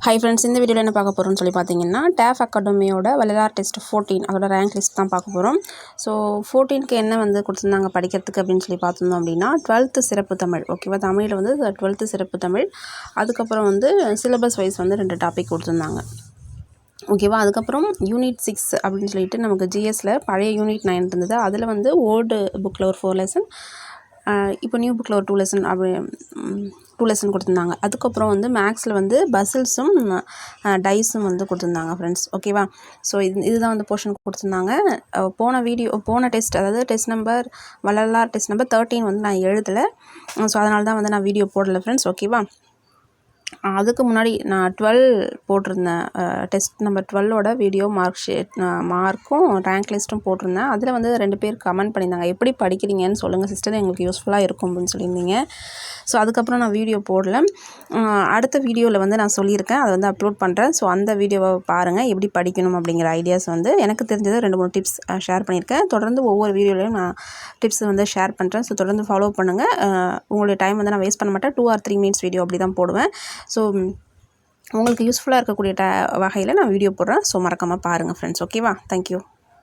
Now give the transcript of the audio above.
Hi friends, இந்த வீடியோவில் என்ன பார்க்க போகிறோம்னு சொல்லி பார்த்தீங்கன்னா, டேஃப் அகாடமியோட வள்ளலார் டெஸ்ட் 14 அதோட ரேங்க் லிஸ்ட் தான் பார்க்க போகிறோம். ஸோ 14க்கு என்ன வந்து கொடுத்துருந்தாங்க படிக்கிறதுக்கு அப்படின்னு சொல்லி பார்த்துருந்தோம் அப்படின்னா, 12th சிறப்பு தமிழ். ஓகேவா, தமிழில் வந்து 12th சிறப்பு தமிழ். அதுக்கப்புறம் வந்து சிலபஸ் வைஸ் வந்து 2 டாபிக் கொடுத்துருந்தாங்க. ஓகேவா, அதுக்கப்புறம் யூனிட் 6 அப்படின்னு சொல்லிட்டு நமக்கு ஜிஎஸ்சில் பழைய யூனிட் 9 இருந்தது. அதில் வந்து ஓல்டு புக்கில் ஒரு 4 லெசன், இப்போ நியூ புக்கில் ஒரு 2 லெசன் அப்படி 2 லெசன் கொடுத்துருந்தாங்க. அதுக்கப்புறம் வந்து மேக்ஸில் வந்து பசில்ஸும் டைஸும் வந்து கொடுத்துருந்தாங்க ஃப்ரெண்ட்ஸ். ஓகேவா, ஸோ இதுதான் வந்து போர்ஷன் கொடுத்துருந்தாங்க. போன டெஸ்ட், அதாவது test number Vallalar test number 13 வந்து நான் எழுதலை. ஸோ அதனால தான் வந்து நான் வீடியோ போடலை ஃப்ரெண்ட்ஸ். ஓகேவா, அதுக்கு முன்னாடி நான் 12 போட்டிருந்தேன். டெஸ்ட் நம்பர் 12ஓட வீடியோ மார்க்கும் ரேங்க் லிஸ்ட்டும் போட்டிருந்தேன். அதில் வந்து 2 பேர் கமெண்ட் பண்ணியிருந்தாங்க, எப்படி படிக்கிறீங்கன்னு சொல்லுங்கள் சிஸ்டர், எங்களுக்கு யூஸ்ஃபுல்லாக இருக்கும் அப்படின்னு சொல்லியிருந்தீங்க. ஸோ அதுக்கப்புறம் நான் வீடியோ போடல. அடுத்த வீடியோவில் வந்து நான் சொல்லியிருக்கேன், அதை வந்து அப்லோட் பண்ணுறேன். ஸோ அந்த வீடியோவை பாருங்கள், எப்படி படிக்கணும் அப்படிங்கிற ஐடியாஸ் வந்து எனக்கு தெரிஞ்சது 2-3 டிப்ஸ் ஷேர் பண்ணியிருக்கேன். தொடர்ந்து ஒவ்வொரு வீடியோலையும் நான் டிப்ஸ் வந்து ஷேர் பண்ணுறேன். ஸோ தொடர்ந்து ஃபாலோ பண்ணுங்கள். உங்களுடைய டைம் வந்து நான் வேஸ்ட் பண்ண மாட்டேன். 2 or 3 minutes வீடியோ அப்படி தான் போடுவேன். ஸோ உங்களுக்கு யூஸ்ஃபுல்லாக இருக்கக்கூடிய வகையில் நான் வீடியோ போடுறேன். ஸோ மறக்காமல் பாருங்கள் ஃப்ரெண்ட்ஸ். ஓகேவா, தேங்க்யூ.